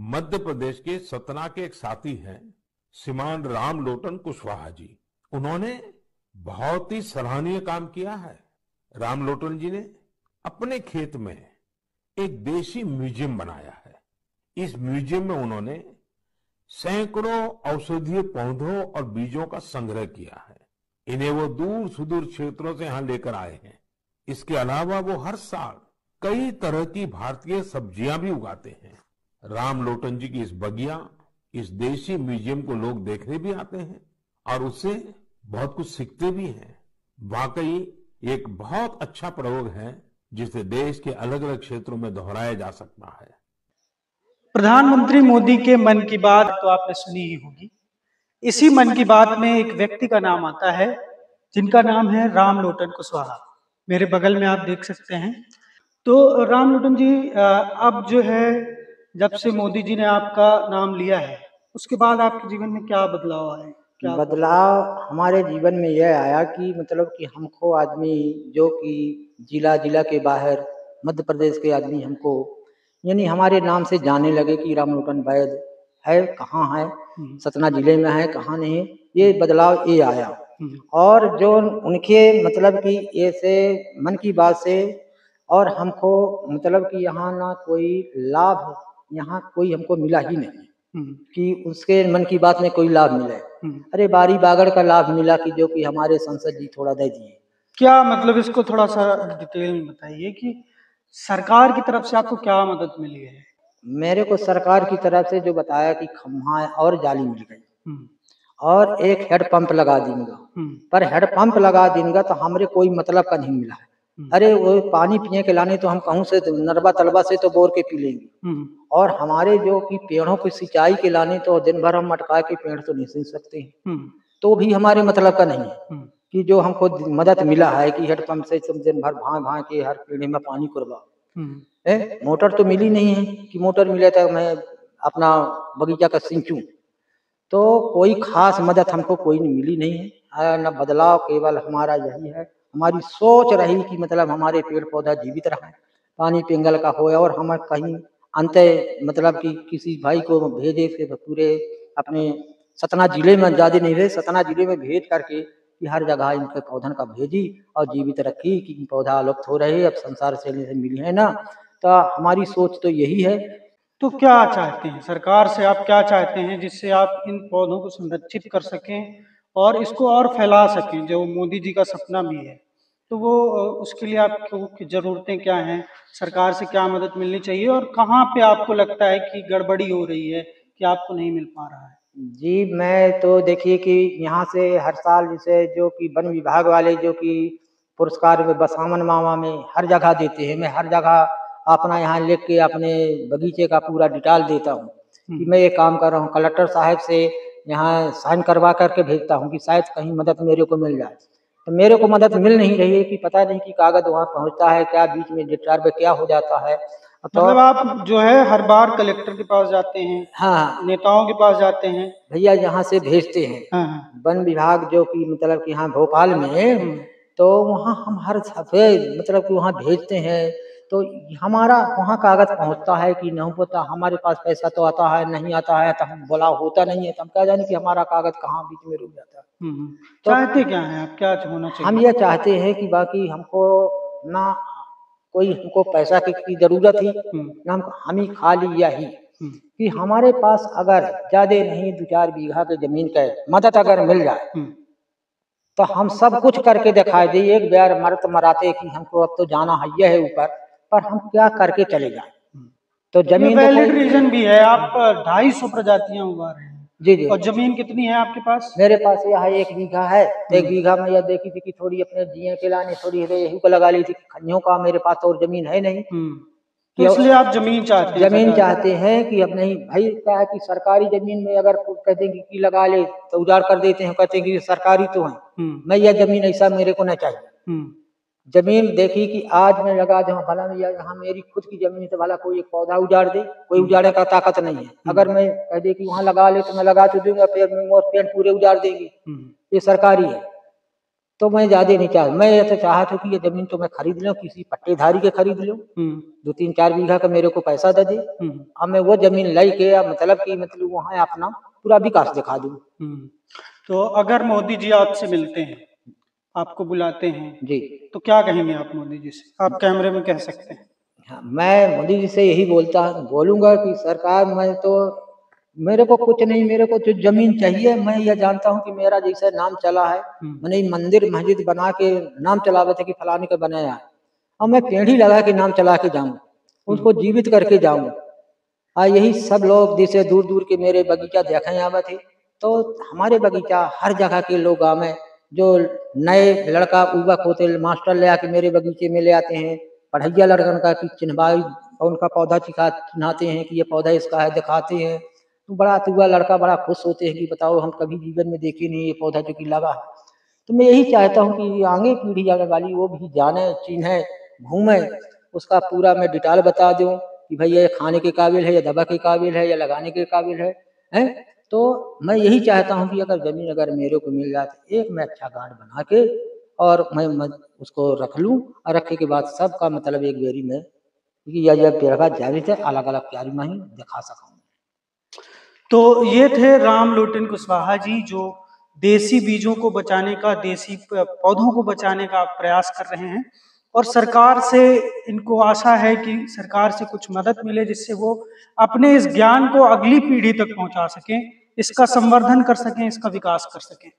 मध्य प्रदेश के सतना के एक साथी हैं श्रीमान रामलोटन कुशवाहा जी। उन्होंने बहुत ही सराहनीय काम किया है। रामलोटन जी ने अपने खेत में एक देशी म्यूजियम बनाया है। इस म्यूजियम में उन्होंने सैकड़ों औषधीय पौधों और बीजों का संग्रह किया है। इन्हें वो दूर सुदूर क्षेत्रों से यहाँ लेकर आए हैं। इसके अलावा वो हर साल कई तरह की भारतीय सब्जियां भी उगाते हैं। रामलोटन जी की इस बगिया, इस देशी म्यूजियम को लोग देखने भी आते हैं और उससे बहुत कुछ सीखते भी हैं। वाकई एक बहुत अच्छा प्रयोग है जिसे देश के अलग अलग क्षेत्रों में दोहराया जा सकता है। प्रधानमंत्री मोदी के मन की बात तो आपने सुनी ही होगी। इसी मन की बात में एक व्यक्ति का नाम आता है जिनका नाम है रामलोटन कुशवाहा। मेरे बगल में आप देख सकते हैं। तो रामलोटन जी, अब जो है जब से मोदी जी ने आपका नाम लिया है उसके बाद आपके जीवन में क्या बदलाव आए? क्या बदलाव हमारे जीवन में यह आया कि मतलब कि हमको आदमी जो कि जिला जिला के बाहर मध्य प्रदेश के आदमी हमको यानी हमारे नाम से जाने लगे कि रामलोटन वैद्य है, कहाँ है, सतना जिले में है, कहाँ नहीं। ये बदलाव ये आया। और जो उनके मतलब कि ऐसे मन की बात से और हमको मतलब कि यहाँ ना कोई लाभ यहाँ कोई हमको मिला ही नहीं कि उसके मन की बात में कोई लाभ मिले। अरे बारी बागड़ का लाभ मिला कि जो कि हमारे संसद जी थोड़ा दे दिए। क्या मतलब इसको थोड़ा सा डिटेल में बताइए कि सरकार की तरफ से आपको क्या मदद मिली है? मेरे को सरकार की तरफ से जो बताया कि खम्हा और जाली मिल गई और एक हेड पंप लगा दूंगा, पर हेड पंप लगा दूंगा तो हमरे कोई मतलब का नहीं मिला है। अरे वो पानी पिए के लाने तो हम कहूँ से नरबा तलबा से तो बोर के पी लेंगे, और हमारे जो कि पेड़ों की सिंचाई के लाने तो दिन भर हम मटका के पेड़ तो नहीं सींच सकते हैं, तो भी हमारे मतलब का नहीं है कि जो हमको मदद मिला है कि हेड पंप से दिन भर भां के हर पेड़ में पानी करवा। मोटर तो मिली नहीं है कि मोटर मिले तो मैं अपना बगीचा का सींचूं। तो कोई खास मदद हमको कोई मिली नहीं है न बदलाव। केवल हमारा यही है, हमारी सोच रही कि मतलब हमारे पेड़ पौधा जीवित रहे, पानी पिंगल का हो, और हम कहीं अंत मतलब कि किसी भाई को भेजे थे पूरे अपने सतना जिले में, ज्यादा नहीं रहे, सतना जिले में भेज करके कि हर जगह इनके पौधन का भेजी और जीवित रखी कि पौधा लुप्त हो रहे, अब संसार से मिली है ना। तो हमारी सोच तो यही है। तो क्या चाहते हैं सरकार से, आप क्या चाहते हैं जिससे आप इन पौधों को संरक्षित कर सकें और इसको और फैला सकें, जो मोदी जी का सपना भी है? तो वो उसके लिए आपको जरूरतें क्या हैं, सरकार से क्या मदद मिलनी चाहिए और कहाँ पे आपको लगता है कि गड़बड़ी हो रही है कि आपको नहीं मिल पा रहा है? जी मैं तो देखिए कि यहाँ से हर साल जैसे जो कि वन विभाग वाले जो कि पुरस्कार में बसावन मामा में हर जगह देते हैं, मैं हर जगह अपना यहाँ लिख के अपने बगीचे का पूरा डिटेल देता हूँ कि मैं ये काम कर रहा हूँ। कलेक्टर साहब से यहाँ साइन करवा करके भेजता हूँ कि शायद कहीं मदद मेरे को मिल जाए। तो मेरे को मदद मिल नहीं रही है कि पता नहीं कि कागज वहाँ पहुँचता है क्या, बीच में डिस्टर्ब क्या हो जाता है। तो मतलब आप जो है हर बार कलेक्टर के पास जाते हैं? हाँ, नेताओं के पास जाते हैं? भैया यहाँ से भेजते हैं। हाँ। वन विभाग जो कि मतलब कि यहाँ भोपाल में, तो वहाँ हम हर सफेद मतलब कि वहाँ भेजते हैं, तो हमारा वहाँ कागज पहुँचता है कि नहीं पता। हमारे पास पैसा तो आता है, नहीं आता है तो हम बोला होता नहीं है, तो हम क्या जाने कि हमारा कागज कहाँ बीच में रुक जाता है। तो चाहते क्या हैं आप, क्या होना चाहिए? हम ये चाहते हैं कि बाकी हमको ना कोई हमको पैसा की जरूरत ही ना, हम ही खाली यही कि हमारे पास अगर ज्यादा नहीं 2-4 बीघा के जमीन का मदद अगर मिल जाए तो हम सब कुछ करके दिखाई दे। एक बार मरत मराते कि हमको अब तो जाना है है ऊपर, पर हम क्या करके चले जाए। तो जमीन वैलिड रीजन भी है, आप 250 प्रजातियां उगा रहे हैं। जी जी। और जमीन कितनी है आपके पास? मेरे पास यह 1 बीघा है। 1 बीघा में यह देखी थी कि थोड़ी अपने जिये के लाने थोड़ी यही को लगा ली थी, खनियों का मेरे पास और जमीन है नहीं। तो इसलिए आप जमीन चाहते हैं? जमीन चाहते हैं कि अब नहीं भाई, क्या है कि सरकारी जमीन में अगर कहते हैं कि लगा ले तो उजाड़ कर देते हैं, कहते हैं कि सरकारी तो है। मैं यह जमीन ऐसा मेरे को नहीं चाहिए। जमीन देखी कि आज मैं लगा दूं, भला मैं यहाँ मेरी खुद की जमीन तो भला कोई एक पौधा उजाड़ दे, कोई उजाड़ने का ताकत नहीं है। अगर मैं कह दे कि वहाँ लगा ले तो मैं लगा तो दूंगा, फिर पेड़ पूरे उजाड़ देंगे। ये सरकारी है। तो मैं ज्यादा नहीं चाहता। मैं ये तो चाहता हूँ कि ये जमीन तो मैं खरीद लूँ, किसी पट्टेधारी के खरीद लूँ, 2-3-4 बीघा का मेरे को पैसा दे दे, अब मैं वो जमीन लाई के मतलब वहाँ अपना पूरा विकास दिखा दूँ। तो अगर मोदी जी आपसे मिलते हैं, आपको बुलाते हैं जी, तो क्या कहेंगे आप मोदी जी से? आप कैमरे में कह सकते हैं। हाँ, मैं मोदी जी से यही बोलूंगा कि सरकार, मैं तो मेरे को कुछ नहीं, मेरे को जो जमीन चाहिए, मैं यह जानता हूँ कि मेरा जैसे नाम चला है, मैंने मंदिर मस्जिद बना के नाम चलावे थे कि फलाने का बनाया है, और मैं पेड़ लगा के नाम चला के जाऊँ, उसको जीवित करके जाऊँ। यही सब लोग जैसे दूर दूर के मेरे बगीचा देखे आवे थे, तो हमारे बगीचा हर जगह के लोग आवे, जो नए लड़का युवक होते मास्टर ले आके मेरे बगीचे में ले आते हैं, पढ़ैया लड़कन का कि चिन्हवाई और उनका पौधा चिन्हाते हैं कि ये पौधा इसका है, दिखाते हैं, तो बड़ा युवा लड़का बड़ा खुश होते हैं कि बताओ हम कभी जीवन में देखे नहीं ये पौधा जो कि लगा है। तो मैं यही चाहता हूँ कि आगे पीढ़ी आने वाली वो भी जाने, चिन्हे, घूमे, उसका पूरा मैं डिटेल बता दूँ कि भाई ये खाने के काबिल है, या दवा के काबिल है, या लगाने के काबिल है, हैं? तो मैं यही चाहता हूँ कि अगर मेरे को मिल जाए तो एक मैं अच्छा गार्ड बना के और मैं उसको रख लूँ, और रखने के बाद सबका मतलब एक बेरी में यह पेड़ का जैविक है अलग अलग प्यारी में ही दिखा सकूँ। तो ये थे रामलोटन कुशवाहा जी, जो देसी बीजों को बचाने का, देसी पौधों को बचाने का प्रयास कर रहे हैं, और सरकार से इनको आशा है कि सरकार से कुछ मदद मिले जिससे वो अपने इस ज्ञान को अगली पीढ़ी तक पहुंचा सकें, इसका संवर्धन कर सकें, इसका विकास कर सकें।